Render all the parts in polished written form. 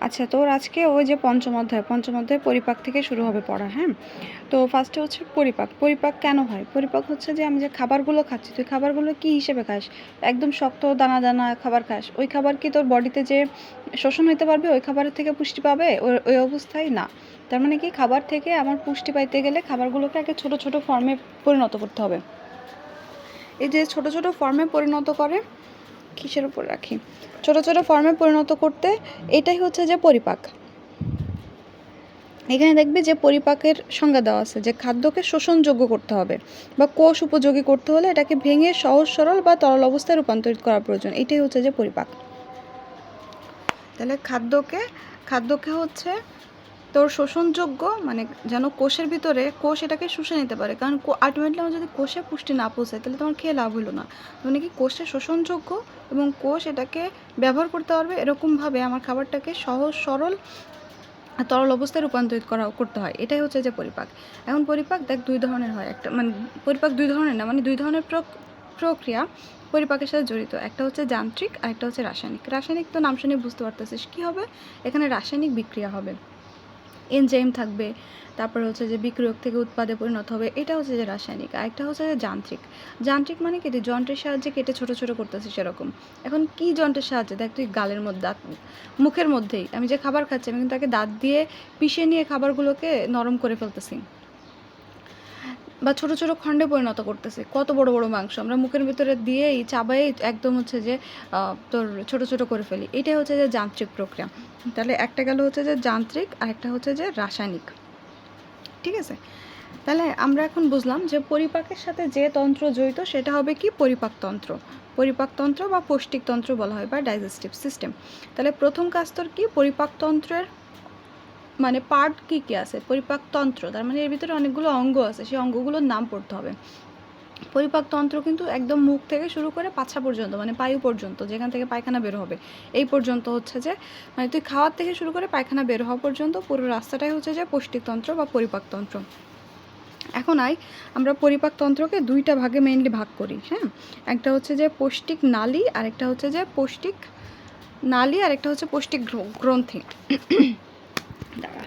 আচ্ছা, তোর আজকে ওই যে পঞ্চম অধ্যায় পরিপাক থেকে শুরু হবে পড়া। হ্যাঁ, তো ফার্স্টে হচ্ছে পরিপাক কেন হয়? পরিপাক হচ্ছে যে আমি যে খাবারগুলো খাচ্ছি, তুই খাবারগুলো কী হিসেবে খাস? একদম শক্ত দানা দানা খাবার খাস, ওই খাবার কি তোর বডিতে যে শোষণ হতে পারবে? ওই খাবারের থেকে পুষ্টি পাবে ওই অবস্থায় না। তার মানে কি, খাবার থেকে আমার পুষ্টি পাইতে গেলে খাবারগুলোকে আগে ছোট ছোট ফর্মে পরিণত করতে হবে। এই যে ছোট ছোট ফর্মে পরিণত করে, কিসের উপর রাখি, ছোট ছোট ফর্মে পরিণত করতে, এটাই হচ্ছে যে পরিপাক। এখানে দেখবি যে পরিপাকের সংজ্ঞা দেওয়া আছে যে খাদ্যকে শোষণযোগ্য করতে হবে বা কোষ উপযোগী করতে হলে এটাকে ভেঙে সহজ সরল বা তরল অবস্থায় রূপান্তরিত করা প্রয়োজন। এটাই হচ্ছে যে পরিপাক। তাহলে খাদ্যকে হচ্ছে তোর শোষণযোগ্য, মানে যেন কোষের ভিতরে কোষ এটাকে শুষে নিতে পারে, কারণ আলটিমেটলি আমার যদি কোষে পুষ্টি না পৌঁছায় তাহলে তোমার খেয়ে লাভ হলো না। মানে কি, কোষে শোষণযোগ্য এবং কোষ এটাকে ব্যবহার করতে পারবে এরকমভাবে আমার খাবারটাকে সহজ সরল তরল অবস্থায় রূপান্তরিত করতে হয়। এটাই হচ্ছে যে পরিপাক। এখন পরিপাক দেখ দুই ধরনের হয়, একটা মানে পরিপাক দুই ধরনের না, মানে দুই ধরনের প্রক্রিয়া পরিপাকের সাথে জড়িত। একটা হচ্ছে যান্ত্রিক আর একটা হচ্ছে রাসায়নিক। রাসায়নিক তো নাম শুনে বুঝতে পারতেছিস কী হবে, এখানে রাসায়নিক বিক্রিয়া হবে, এনজাইম থাকবে, তারপরে হচ্ছে যে বিক্রিয়ক থেকে উৎপাদে পরিণত হবে, এটা হচ্ছে যে রাসায়নিক। আরেকটা হচ্ছে যে যান্ত্রিক মানে কি, তুই যন্ত্রের সাহায্যে কেটে ছোট ছোট করতেছিস সেরকম। এখন কি যন্ত্রের সাহায্যে, দেখ তুই গালের মধ্যে দাঁত, মুখের মধ্যেই আমি যে খাবার খাচ্ছি আমি কিন্তু তাকে দাঁত দিয়ে পিষে নিয়ে খাবারগুলোকে নরম করে ফেলতেছি বা ছোট ছোট খণ্ডে পরিণত করতেছি। কত বড় বড় মাংস আমরা মুখের ভিতরে দিয়েই চাবাই একদম হচ্ছে যে তোর ছোট ছোট করে ফেলি। এটাই হচ্ছে যে যান্ত্রিক প্রক্রিয়া। তাহলে একটা গেল হচ্ছে যে যান্ত্রিক আর একটা হচ্ছে যে রাসায়নিক। ঠিক আছে, তাহলে আমরা এখন বুঝলাম যে পরিপাকের সাথে যে তন্ত্র জড়িত সেটা হবে কি, পরিপাকতন্ত্র বা পৌষ্টিকতন্ত্র বলা হয়, বা ডাইজেস্টিভ সিস্টেম। তাহলে প্রথম কাজ তোর কি, পরিপাকতন্ত্রের মানে পার্ট কী কী আছে, পরিপাকতন্ত্র তার মানে এর ভিতরে অনেকগুলো অঙ্গ আছে, সেই অঙ্গগুলোর নাম পড়তে হবে। পরিপাকতন্ত্র কিন্তু একদম মুখ থেকে শুরু করে পাছা পর্যন্ত, মানে পায়ু পর্যন্ত, যেখান থেকে পায়খানা বের হবে এই পর্যন্ত হচ্ছে যে, মানে তুই খাওয়ার থেকে শুরু করে পায়খানা বের হওয়া পর্যন্ত পুরো রাস্তাটাই হচ্ছে যে পৌষ্টিকতন্ত্র বা পরিপাকতন্ত্র। এখন আমরা পরিপাকতন্ত্রকে দুইটা ভাগে মেইনলি ভাগ করি। হ্যাঁ, একটা হচ্ছে যে পৌষ্টিক নালী আর একটা হচ্ছে যে পৌষ্টিক গ্রন্থি। দাঁড়া,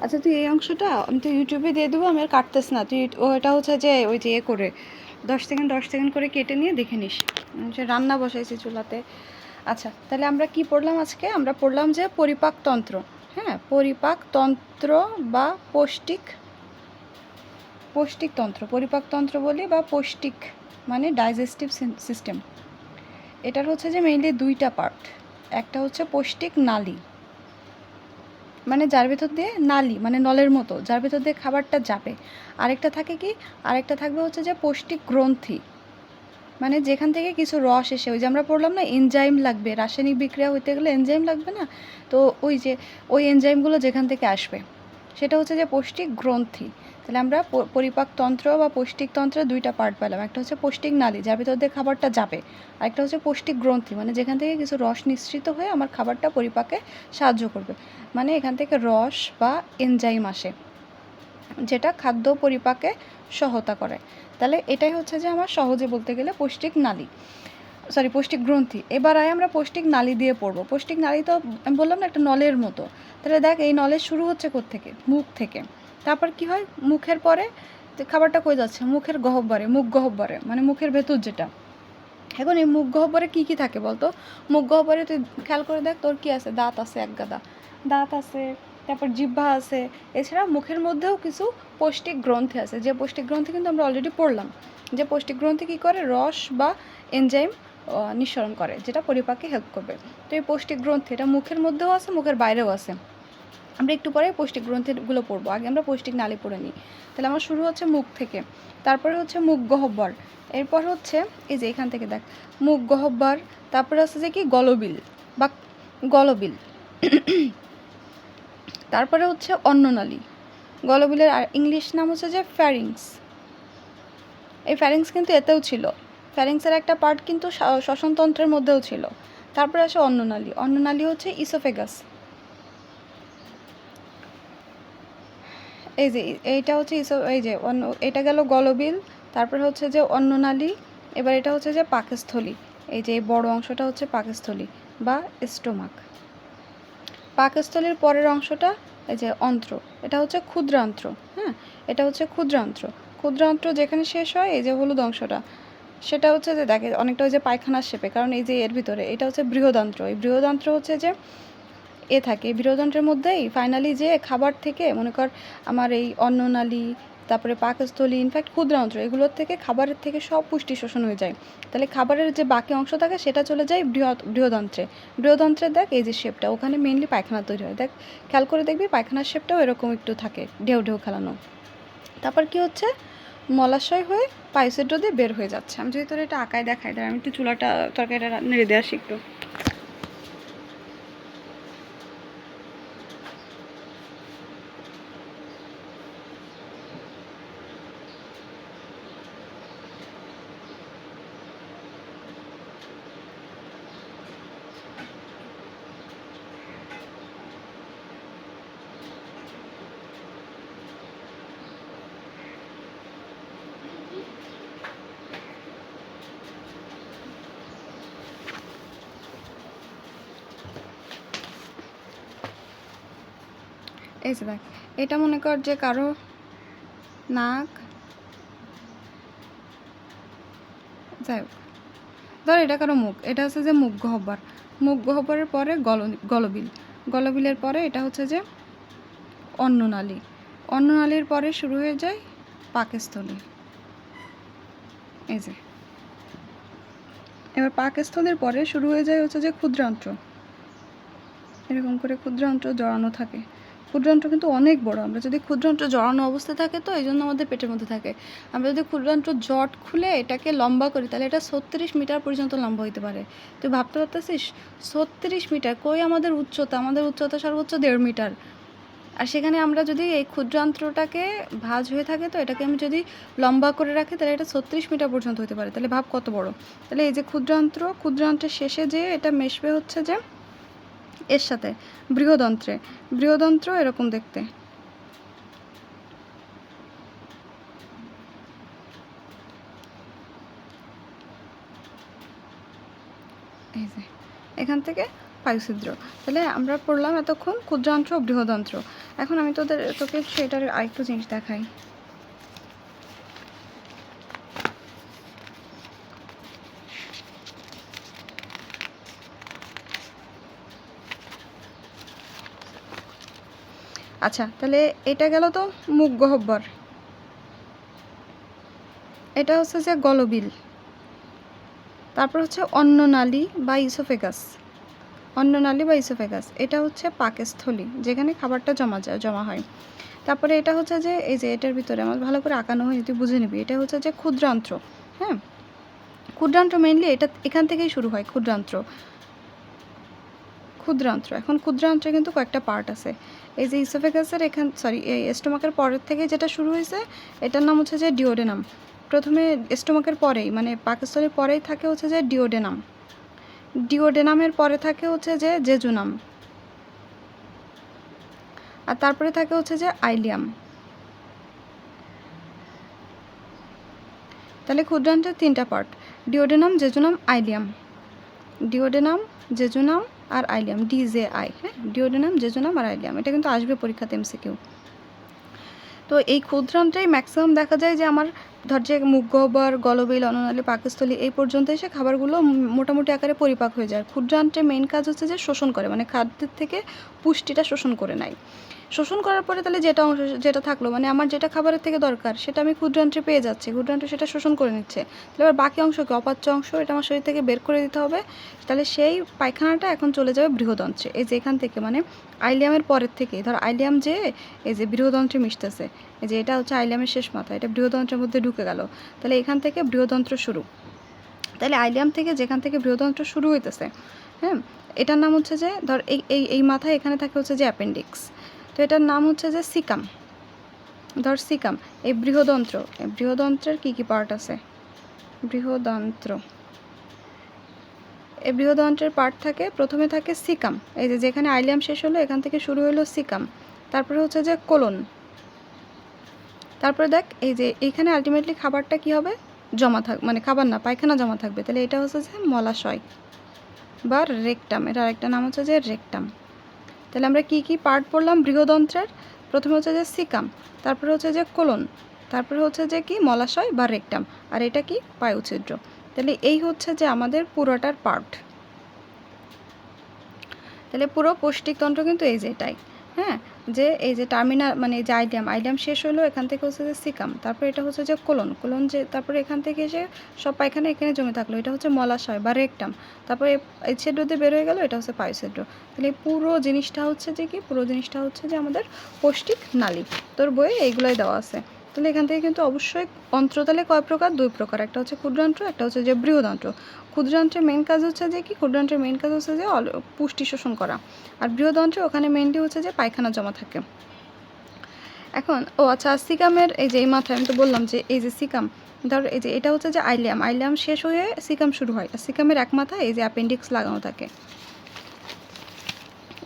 আচ্ছা তুই এই অংশটা আমি তো ইউটিউবে দিয়ে দেবো, আমি আর কাটতেছ না, তুই ওটা হচ্ছে যে ওই যে করে 10 সেকেন্ড করে কেটে নিয়ে দেখে নিস। যে রান্না বসাইছি চুলাতে। আচ্ছা, তাহলে আমরা কি পড়লাম আজকে, আমরা পড়লাম যে পরিপাকতন্ত্র। হ্যাঁ, পরিপাকতন্ত্র বা পরিপাকতন্ত্র বলি, বা পৌষ্টিক মানে ডাইজেস্টিভ সিস্টেম। এটার হচ্ছে যে মেইনলি দুইটা পার্ট। একটা হচ্ছে পৌষ্টিক নালী, মানে যার ভেতর দিয়ে নালী মানে নলের মতো, যার ভেতর দিয়ে খাবারটা যাবে। আরেকটা থাকবে হচ্ছে যে পৌষ্টিক গ্রন্থি, মানে যেখান থেকে কিছু রস এসে, ওই যে আমরা পড়লাম না এনজাইম লাগবে, রাসায়নিক বিক্রিয়া হইতে গেলে এনজাইম লাগবে না, তো ওই এনজাইমগুলো যেখান থেকে আসবে সেটা হচ্ছে যে পৌষ্টিক গ্রন্থি। তাহলে আমরা পরিপাকতন্ত্র বা পৌষ্টিকতন্ত্রের দুইটা পার্ট পেলাম, একটা হচ্ছে পৌষ্টিক নালী যার ভিতর দিয়ে খাবারটা যাবে, আর একটা হচ্ছে পৌষ্টিক গ্রন্থি মানে যেখান থেকে কিছু রস নিঃসৃত হয়ে আমার খাবারটা পরিপাকে সাহায্য করবে, মানে এখান থেকে রস বা এনজাইম আসে যেটা খাদ্য পরিপাকে সহায়তা করে। তাহলে এটাই হচ্ছে যে আমার সহজে বলতে গেলে পৌষ্টিক নালী, সরি পৌষ্টিক গ্রন্থি। এবার আমরা পৌষ্টিক নালী দিয়ে পড়বো। পৌষ্টিক নালী তো আমি বললাম না একটা নলের মতো, তাহলে দেখ এই নলের শুরু হচ্ছে কোত্থেকে, মুখ থেকে। তারপর কি হয়, মুখের পরে খাবারটা কই যাচ্ছে, মুখের গহ্বরে, মুখ গহ্বরে মানে মুখের ভেতর যেটা। এখন এই মুখ গহ্বরে কী কী থাকে বলতো, মুখ গহ্বরে তুই খেয়াল করে দেখ তোর কী আছে, দাঁত আছে এক গাদা, দাঁত আছে, তারপর জিহ্বা আছে, এছাড়া মুখের মধ্যেও কিছু পৌষ্টিক গ্রন্থি আছে, যে পৌষ্টিক গ্রন্থি কিন্তু আমরা অলরেডি পড়লাম, যে পৌষ্টিক গ্রন্থি কী করে, রস বা এনজাইম নিঃসরণ করে যেটা পরিপাকে হেল্প করবে। তো এই পৌষ্টিক গ্রন্থি এটা মুখের মধ্যেও আছে, মুখের বাইরেও আছে। আমরা একটু পরে পৌষ্টিক গ্রন্থিগুলো পড়বো, আগে আমরা পৌষ্টিক নালী পড়ে নিই। তাহলে আমার শুরু হচ্ছে মুখ থেকে, তারপরে হচ্ছে মুখ গহ্বর, এরপর হচ্ছে এই যে এখান থেকে দেখ মুখ গহ্বর, তারপরে আছে যে কি গলবিল বা গলবিল, তারপরে হচ্ছে অন্ননালী। গলবিলের আর ইংলিশ নাম হচ্ছে যে ফ্যারিংস। এই ফ্যারিংস কিন্তু এতেও ছিল, ফ্যারিংসের একটা পার্ট কিন্তু শ্বসনতন্ত্রের মধ্যেও ছিল। তারপরে আসে অন্ননালী, অন্ননালী হচ্ছে ইসোফেগাস। এই যে এইটা হচ্ছে এই যে এটা গেল গলবিল, তারপরে হচ্ছে যে অন্ননালী, এবার এটা হচ্ছে যে পাকস্থলী। এই যে এই বড় অংশটা হচ্ছে পাকস্থলী বা স্টোমাক। পাকস্থলীর পরের অংশটা এই যে অন্ত্র, এটা হচ্ছে ক্ষুদ্রান্ত্র। হ্যাঁ, এটা হচ্ছে ক্ষুদ্রান্ত্র। ক্ষুদ্রান্ত্র যেখানে শেষ হয় এই যে হলুদ অংশটা, সেটা হচ্ছে যে দেখে অনেকটা ওই যে পায়খানার শেপে, কারণ এই যে এর ভিতরে এটা হচ্ছে বৃহদান্ত্র। এই বৃহদান্ত্র হচ্ছে যে থাকে বৃহদান্ত্রের মধ্যেই ফাইনালি যে খাবার থেকে মনে কর আমার এই অন্ননালী, তারপরে পাকস্থলী, ইনফ্যাক্ট ক্ষুদ্রান্ত্র, এগুলোর থেকে খাবারের থেকে সব পুষ্টি শোষণ হয়ে যায়। তাহলে খাবারের যে বাকি অংশ থাকে সেটা চলে যায় বৃহদান্ত্রে। বৃহদান্ত্রে দেখ এই যে শেপটা, ওখানে মেইনলি পায়খানা তৈরি হয়। দেখ খেয়াল করে দেখবি পায়খানার শেপটাও এরকম একটু থাকে, ঢেউ ঢেউ খেলানো। তারপর কি হচ্ছে, মলাশয় হয়ে পাইসেড্রো দিয়ে বের হয়ে যাচ্ছে। আমি যদি তোর এটা আঁকায় দেখাই, তাহলে আমি একটু চুলাটা তরকারিটা নেড়ে দিয়ে আসি একটু। এই যে দেখ, এটা মনে কর যে কারো নাক, যাই হোক ধর এটা কারো মুখ, এটা হচ্ছে যে মুখ গহ্বর। মুখ গহ্বরের পরে গলবিল, গলবিলের পরে এটা হচ্ছে যে অন্ননালী, অন্ননালীর পরে শুরু হয়ে যায় পাকস্থলী। এই যে এবার পাকস্থলীর পরে শুরু হয়ে যায় হচ্ছে যে ক্ষুদ্রান্ত্র। এরকম করে ক্ষুদ্রান্ত্র জড়ানো থাকে। ক্ষুদ্রান্ত্র কিন্তু অনেক বড়, আমরা যদি ক্ষুদ্রান্ত্র জড়ানো অবস্থায় থাকে তো এই জন্য আমাদের পেটের মধ্যে থাকে। আমরা যদি ক্ষুদ্রান্ত্র জট খুলে এটাকে লম্বা করি তাহলে এটা 36 মিটার পর্যন্ত লম্বা হতে পারে। তুই ভাবতে পারতেছিস 36 মিটার, কই আমাদের উচ্চতা, আমাদের উচ্চতা সর্বোচ্চ 1.5 মিটার। আর সেখানে আমরা যদি এই ক্ষুদ্রান্ত্রটাকে ভাঁজ হয়ে থাকে তো এটাকে আমি যদি লম্বা করে রাখি তাহলে এটা 36 মিটার পর্যন্ত হতে পারে। তাহলে ভাব কত বড়। তাহলে এই যে ক্ষুদ্রান্ত্রের শেষে যে এটা মেশবে হচ্ছে যে এর সাথে বৃহদন্ত্রে, বৃহদন্ত্র এরকম দেখতে। এই যে এখান থেকে পায়ুছিদ্র। তাহলে আমরা পড়লাম এতক্ষণ ক্ষুদ্রান্ত্র ও বৃহদন্ত্র। এখন আমি তোকে সেটার আরেকটু জিনিস দেখাই। আচ্ছা, তাহলে এটা গেল তো মুখ গহ্বর, এটা হচ্ছে যে গলবিল, তারপর হচ্ছে অন্ননালী বা ইসোফেগাস, অন্ননালী বা ইসোফেগাস, এটা হচ্ছে পাকস্থলী যেখানে খাবারটা জমা হয়। তারপরে এটা হচ্ছে যে এই যে এটার ভিতরে আমার ভালো করে আঁকানো হয়, তুই বুঝে নিবি, এটা হচ্ছে যে ক্ষুদ্রান্ত্র। হ্যাঁ, ক্ষুদ্রান্ত্র মেইনলি এটা এখান থেকেই শুরু হয়। ক্ষুদ্রান্ত্র ক্ষুদ্রান্ত্র। এখন ক্ষুদ্রান্ত্রে কিন্তু কয়েকটা পার্ট আছে। এই যে ইসোফেগাসের এই স্টোমাকের পরের থেকে যেটা শুরু হয়েছে এটার নাম হচ্ছে যে ডিওডেনাম। প্রথমে স্টোমাকের পরেই মানে পাকস্থলীর পরেই থাকে হচ্ছে যে ডিওডেনাম। ডিওডেনামের পরে থাকে হচ্ছে যে জেজুনাম, আর তারপরে থাকে হচ্ছে যে আইলিয়াম। তাহলে ক্ষুদ্রান্ত্রের 3টা part, duodenum, jejunum, ileum. Duodenum, jejunum আর আইলিয়াম, DJI। হ্যাঁ, ডিওডেনাম, জেজুনাম আর আইলিয়াম, এটা কিন্তু আসবে পরীক্ষাতে MCQ। তো এই ক্ষুদ্রান্ত্রেই ম্যাক্সিমাম দেখা যায় যে আমার ধর যে মুখ গহ্বর, গলবিল, অন্ননালী, পাকস্থলী এই পর্যন্ত এসে খাবারগুলো মোটামুটি আকারে পরিপাক হয়ে যায়। ক্ষুদ্রান্ত্রের মেইন কাজ হচ্ছে যে শোষণ করে, মানে খাদ্যের থেকে পুষ্টিটা শোষণ করে নেয়। শোষণ করার পরে তাহলে যেটা থাকলো মানে আমার যেটা খাবারের থেকে দরকার সেটা আমি ক্ষুদ্রান্ত্রে পেয়ে যাচ্ছি, ক্ষুদ্রান্ত্র সেটা শোষণ করে নিচ্ছে। তাহলে এবার বাকি অংশকে, অপাচ্য অংশ, এটা আমার শরীর থেকে বের করে দিতে হবে। তাহলে সেই পায়খানাটা এখন চলে যাবে বৃহদন্ত্রে। এই যে এখান থেকে মানে আইলিয়ামের পরের থেকে ধর আইলিয়াম যে এই যে বৃহদন্ত্রে মিশতেছে, এই যে এটা হচ্ছে আইলিয়ামের শেষ মাথা, এটা বৃহদন্ত্রের মধ্যে ঢুকে গেল। তাহলে এখান থেকে বৃহদন্ত্র শুরু। তাহলে আইলিয়াম থেকে যেখান থেকে বৃহদন্ত্র শুরু হইতেছে, হ্যাঁ, এটার নাম হচ্ছে যে ধর এই মাথায় এখানে থাকে হচ্ছে যে অ্যাপেন্ডিক্স। তো এটার নাম হচ্ছে যে সিকাম। ধর সিকাম, এই বৃহদন্ত্রের কী কী পার্ট আছে? এই বৃহদন্ত্রের পার্ট থাকে, প্রথমে থাকে সিকাম, এই যে যেখানে আইলিয়াম শেষ হলো এখান থেকে শুরু হলো সিকাম। তারপরে হচ্ছে যে কোলন। তারপরে দেখ এই যে এইখানে আলটিমেটলি খাবারটা কি হবে? জমা মানে খাবার না, পায়খানা জমা থাকবে। তাহলে এটা হচ্ছে যে মলাশয় বা রেকটাম, এটার আরেকটা নাম হচ্ছে যে রেকটাম। তাহলে আমরা কি কি পার্ট পড়লাম বৃহদন্ত্রের? প্রথমে হচ্ছে যে সিকাম, তারপরে হচ্ছে যে কোলন, তারপরে হচ্ছে যে কি মলাশয় বা রেকটাম, আর এটা কি পায়ুছিদ্র। তাহলে এই হচ্ছে যে আমাদের পুরোটার পার্ট। তাহলে পুরো পৌষ্টিকতন্ত্র কিন্তু এই যে এটাই, হ্যাঁ, যে এই যে টার্মিনাল মানে এই যে আইলিয়াম শেষ হলো এখান থেকে হচ্ছে যে সিকাম, তারপরে এটা হচ্ছে যে কোলন যে তারপরে এখান থেকে এসে সব পায়খানা এখানে জমে থাকলো, এটা হচ্ছে মলাশয় বা রেকটাম, তারপরে এই ছিদ্র দিয়ে বের হয়ে গেলো, এটা হচ্ছে পায়ুছিদ্র। তাহলে পুরো জিনিসটা হচ্ছে যে কি, পুরো জিনিসটা হচ্ছে যে আমাদের পৌষ্টিক নালী। তোর বইয়ে এইগুলোই দেওয়া আছে। তাহলে এখান থেকে কিন্তু অবশ্যই অন্ত্র তাহলে কয় প্রকার? 2 প্রকার, একটা হচ্ছে ক্ষুদ্রান্ত্র, একটা হচ্ছে যে বৃহদন্ত্র। ক্ষুদ্রান্ত্রের মেন কাজ হচ্ছে যে কি, ক্ষুদ্রান্ত্রের মেন কাজ হচ্ছে যে পুষ্টি শোষণ করা, আর বৃহদন্ত্রে ওখানে মেনলি হচ্ছে যে পায়খানা জমা থাকে। এখন আচ্ছা, সিকামের এই যে এই মাথায় আমি তো বললাম যে এই যে সিকাম, ধর এই যে এটা হচ্ছে যে আইলিয়াম শেষ হয়ে সিকাম শুরু হয়, আর সিকামের এক মাথায় এই যে অ্যাপেন্ডিক্স লাগানো থাকে।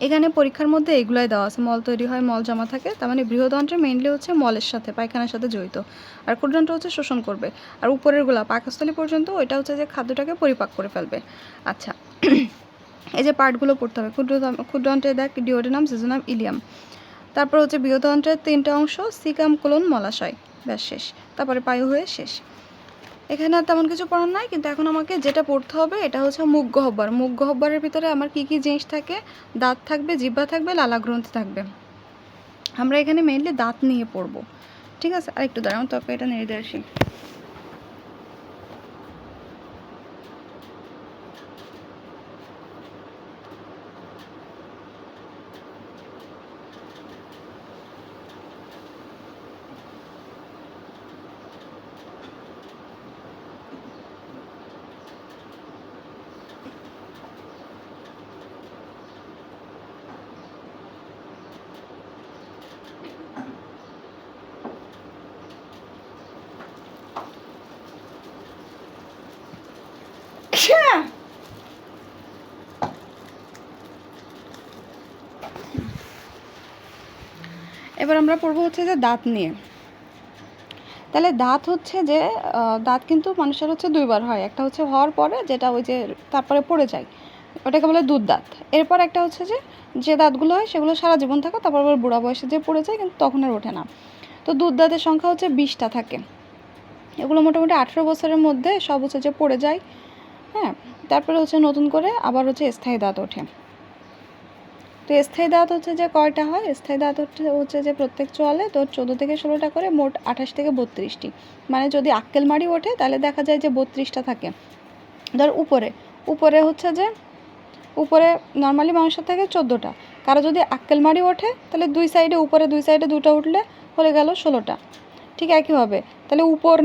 এখানে পরীক্ষার মধ্যে এগুলাই দেওয়া আছে, মল তৈরি হয়, মল জমা থাকে, তার মানে বৃহদন্ত্রে মেইনলি হচ্ছে মলের সাথে, পায়খানার সাথে জড়িত, আর ক্ষুদ্রান্ত্র হচ্ছে শোষণ করবে, আর উপরের গুলা পাকস্থলী পর্যন্ত ওইটা হচ্ছে যে খাদ্যটাকে পরিপাক করে ফেলবে। আচ্ছা, এই যে পার্টগুলো পড়তে হবে। ক্ষুদ্রান্ত্রে দেখ ডিওডেনাম, জেজুনাম, ইলিয়াম। তারপর হচ্ছে বৃহদন্ত্রের 3টা অংশ, সিকাম, কোলন, মলাশয়, ব্যাস শেষ। তারপরে পায়ু হয়ে শেষ। এখানে আর তেমন কিছু পড়ার নাই, কিন্তু এখন আমাকে যেটা পড়তে হবে এটা হচ্ছে মুখ গহ্বর। মুখ গহ্বরের ভিতরে আমার কি কি জিনিস থাকে? দাঁত থাকবে, জিহ্বা থাকবে, লালা গ্রন্থি থাকবে। আমরা এখানে মেইনলি দাঁত নিয়ে পড়বো, ঠিক আছে? আর একটু দাঁড়াও, তবে এটা নেড়ে দিয়ে আসি। এবার আমরা পড়বো হচ্ছে যে দাঁত নিয়ে। তাহলে দাঁত হচ্ছে যে দাঁত কিন্তু মানুষের হচ্ছে 2বার হয়, একটা হচ্ছে হওয়ার পরে যেটা ওই যে তারপরে পড়ে যায়, ওটাকে বলে দুধ দাঁত। এরপর একটা হচ্ছে যে দাঁতগুলো হয় সেগুলো সারা জীবন থাকে, তারপর আবার বুড়া বয়সে যে পড়ে যায় কিন্তু তখন আর ওঠে না। তো দুধ দাঁতের সংখ্যা হচ্ছে 20টা থাকে। এগুলো মোটামুটি 18 বছরের মধ্যে সব হচ্ছে যে পড়ে যায়, হ্যাঁ। তারপরে হচ্ছে নতুন করে আবার হচ্ছে স্থায়ী দাঁত ওঠে। তো স্থায়ী দাঁত হচ্ছে যে কয়টা হয়? স্থায়ী দাঁত হচ্ছে যে প্রত্যেক চোয়ালে তোর 14 থেকে 16টা করে, মোট 28 থেকে 32টি। মানে যদি আক্কেল মাড়ি ওঠে তাহলে দেখা যায় যে 32টা থাকে। ধর উপরে হচ্ছে যে উপরে নর্মালি মানুষের থাকে 14টা, কারো যদি আক্কেল মাড়ি ওঠে তাহলে উপরে দুই সাইডে 2টা উঠলে হয়ে গেল 16টা, ঠিক একইভাবে তাহলে উপর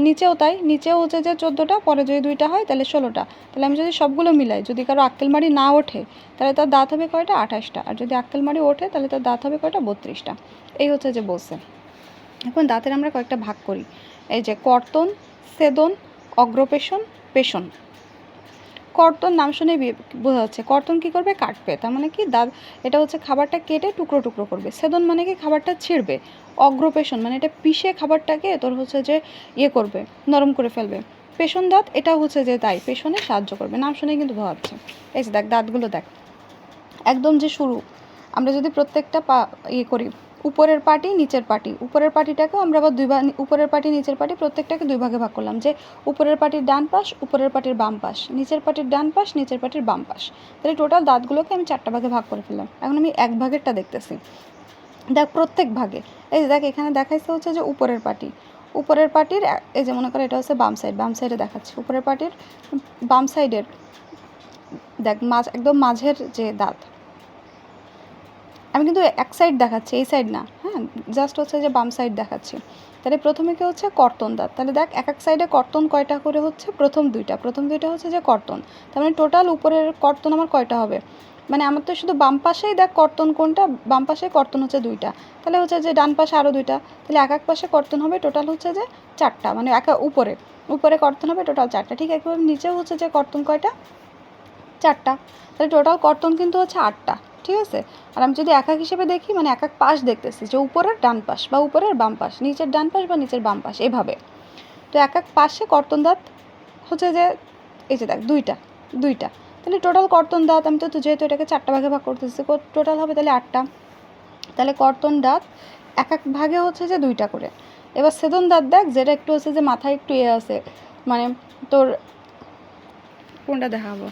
নিচেও তাই, নিচেও হচ্ছে যে 14টা, পরে যদি 2টা হয় তাহলে 16টা। তাহলে আমি যদি সবগুলো মিলাই, যদি কারো আক্কেলমারি না ওঠে তাহলে তার দাঁত হবে কয়টা? 28টা। আর যদি আক্কেলমারি ওঠে তাহলে তার দাঁত হবে কয়টা? 32টা। এই হচ্ছে যে বলছে। এখন দাঁতের আমরা কয়েকটা ভাগ করি, এই যে কর্তন, ছেদন, অগ্রপেশন, পেশন। কর্তন নাম শুনে বোঝা যাচ্ছে কর্তন কী করবে? কাটবে, তার মানে কি দাঁত, এটা হচ্ছে খাবারটা কেটে টুকরো টুকরো করবে। ছেদন মানে কি? খাবারটা ছিঁড়বে। অগ্রপেশন মানে এটা পিষে খাবারটাকে তোর হচ্ছে যে করবে, নরম করে ফেলবে। পেশন দাঁত এটা হচ্ছে যে তাই পেশনে সাহায্য করবে, নাম শুনে কিন্তু বোঝা যাচ্ছে। এই যে দেখ দাঁতগুলো দেখ, একদম যে শুরু, আমরা যদি প্রত্যেকটা করি, উপরের পাটি নিচের পাটি, উপরের পাটিটাকেও আমরা আবার উপরের পাটি নিচের পাটি প্রত্যেকটাকে 2 ভাগে ভাগ করলাম, যে উপরের পাটির ডান পাশ, উপরের পাটির বাম পাশ, নিচের পাটির ডান পাশ, নিচের পাটির বাম পাশ। তাহলে টোটাল দাঁতগুলোকে আমি 4টা ভাগে ভাগ করে ফেললাম। এখন আমি 1 ভাগেরটা দেখতেছি, দেখ প্রত্যেক ভাগে, এই যে দেখ এখানে দেখাইছে হচ্ছে যে উপরের পাটি, উপরের পাটির এই যে মনে করো এটা হচ্ছে বাম সাইড, বাম সাইডে দেখাচ্ছে উপরের পাটির বাম সাইডের দেখ একদম মাঝের যে দাঁত, আমি কিন্তু এক সাইড দেখাচ্ছি, এই সাইড না, হ্যাঁ, জাস্ট হচ্ছে যে বাম সাইড দেখাচ্ছি। তাহলে প্রথমে কি হচ্ছে? কর্তন দাঁত। তাহলে দেখ এক সাইডে কর্তন কয়টা করে হচ্ছে? প্রথম দুইটা হচ্ছে যে কর্তন। তার মানে টোটাল উপরের কর্তন আমার কয়টা হবে? মানে আমার তো শুধু বাম পাশেই দেখ কর্তন কোনটা, বাম পাশে কর্তন হচ্ছে 2টা, তাহলে হচ্ছে যে ডান পাশে আরও 2টা, তাহলে এক পাশে কর্তন হবে টোটাল হচ্ছে যে 4টা, মানে উপরে কর্তন হবে টোটাল 4টা। ঠিক একইভাবে নিচেও হচ্ছে যে কর্তন কয়টা? 4টা। তাহলে টোটাল কর্তন কিন্তু হচ্ছে 8টা। ঠিক আছে, আর আমি যদি এক হিসেবে দেখি, মানে এক পাশ দেখতেছি, যে উপরের ডান পাশ বা উপরের বাম পাশ, নিচের ডান পাশ বা নিচের বাম পাশ, এভাবে। তো এক পাশে কর্তন দাঁত হচ্ছে যে এই যে দেখ 2টা, তাহলে টোটাল কর্তন দাঁত, আমি তো যেহেতু এটাকে 4টা ভাগে ভাগ করতেছি, টোটাল হবে তাহলে 8টা। তাহলে কর্তন দাঁত এক ভাগে হচ্ছে যে 2টা করে। এবার ছেদন দাঁত দেখ, যেটা একটু হচ্ছে যে মাথায় একটু আছে, মানে তোর কোনটা দেখাবো,